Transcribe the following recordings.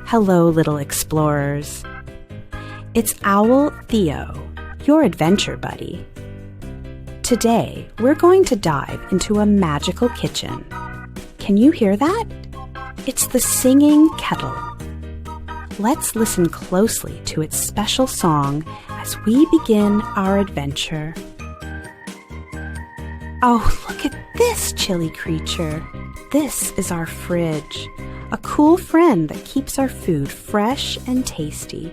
Hello, little explorers. It's Owl Theo, your adventure buddy. Today, we're going to dive into a magical kitchen. Can you hear that? It's the singing kettle. Let's listen closely to its special song as we begin our adventure. Oh, look at this chilly creature. This is our fridge, a cool friend that keeps our food fresh and tasty.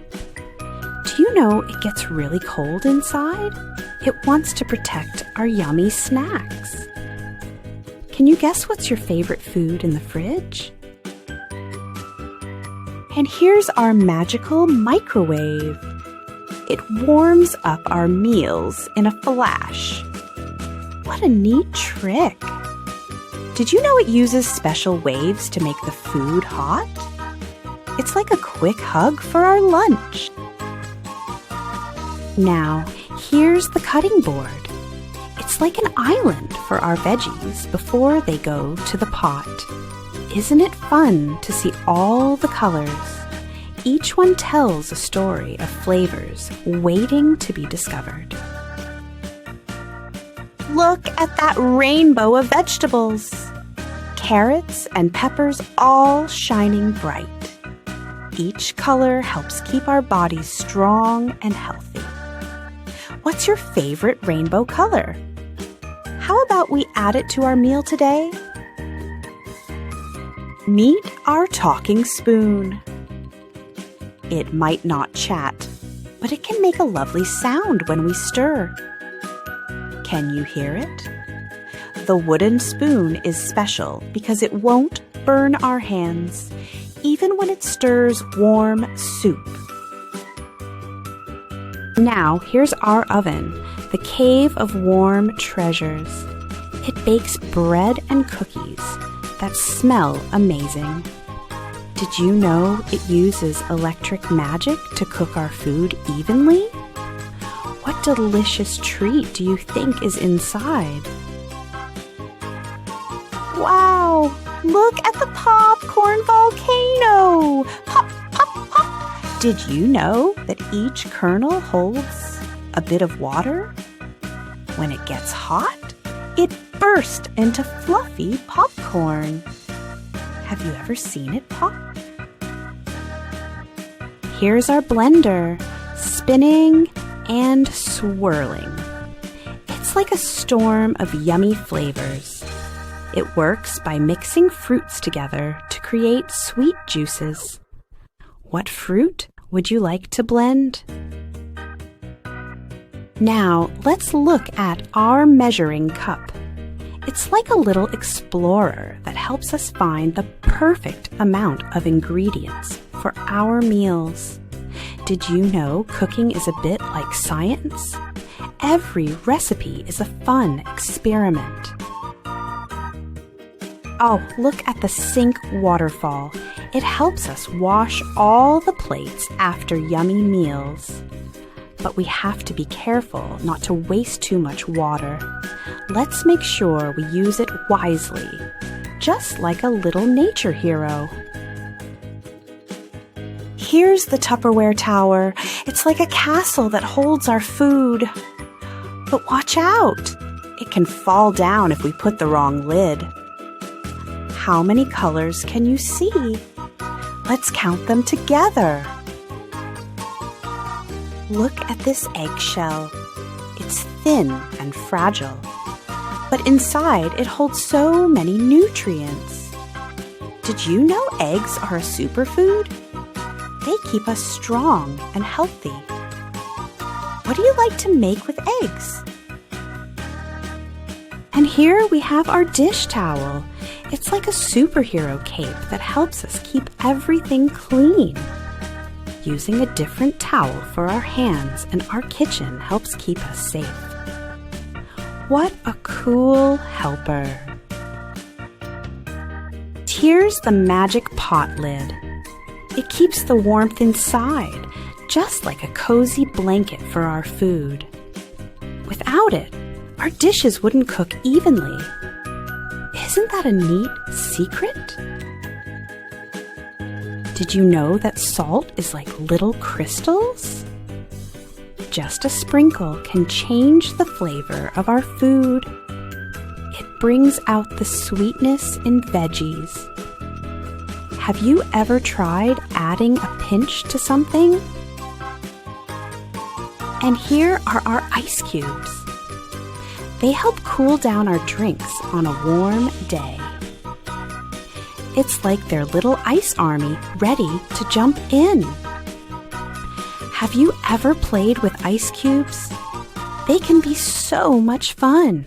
Do you know it gets really cold inside? It wants to protect our yummy snacks. Can you guess what's your favorite food in the fridge? And here's our magical microwave. It warms up our meals in a flash. What a neat trick! Did you know it uses special waves to make the food hot? It's like a quick hug for our lunch. Now, here's the cutting board. It's like an island for our veggies before they go to the pot. Isn't it fun to see all the colors? Each one tells a story of flavors waiting to be discovered. Look at that rainbow of vegetables! Carrots and peppers all shining bright. Each color helps keep our bodies strong and healthy. What's your favorite rainbow color? How about we add it to our meal today? Meet our talking spoon. It might not chat, but it can make a lovely sound when we stir. Can you hear it? The wooden spoon is special because it won't burn our hands, even when it stirs warm soup. Now, here's our oven, the cave of warm treasures. It bakes bread and cookies that smell amazing. Did you know it uses electric magic to cook our food evenly? What delicious treat do you think is inside? Wow! Look at the popcorn volcano! Pop, pop, pop! Did you know that each kernel holds a bit of water? When it gets hot, it bursts into fluffy popcorn. Have you ever seen it pop? Here's our blender, spinning and swirling. It's like a storm of yummy flavors. It works by mixing fruits together to create sweet juices. What fruit would you like to blend? Now, let's look at our measuring cup. It's like a little explorer that helps us find the perfect amount of ingredients for our meals. Did you know cooking is a bit like science? Every recipe is a fun experiment. Oh, look at the sink waterfall. It helps us wash all the plates after yummy meals. But we have to be careful not to waste too much water. Let's make sure we use it wisely, just like a little nature hero. Here's the Tupperware tower. It's like a castle that holds our food. But watch out! It can fall down if we put the wrong lid. How many colors can you see? Let's count them together. Look at this eggshell. It's thin and fragile, but inside it holds so many nutrients. Did you know eggs are a superfood? They keep us strong and healthy. What do you like to make with eggs? And here we have our dish towel. It's like a superhero cape that helps us keep everything clean. Using a different towel for our hands and our kitchen helps keep us safe. What a cool helper! Here's the magic pot lid. It keeps the warmth inside, just like a cozy blanket for our food. Without it, our dishes wouldn't cook evenly. Isn't that a neat secret? Did you know that salt is like little crystals? Just a sprinkle can change the flavor of our food. It brings out the sweetness in veggies. Have you ever tried adding a pinch to something? And here are our ice cubes. They help cool down our drinks on a warm day. It's like their little ice army ready to jump in. Have you ever played with ice cubes? They can be so much fun.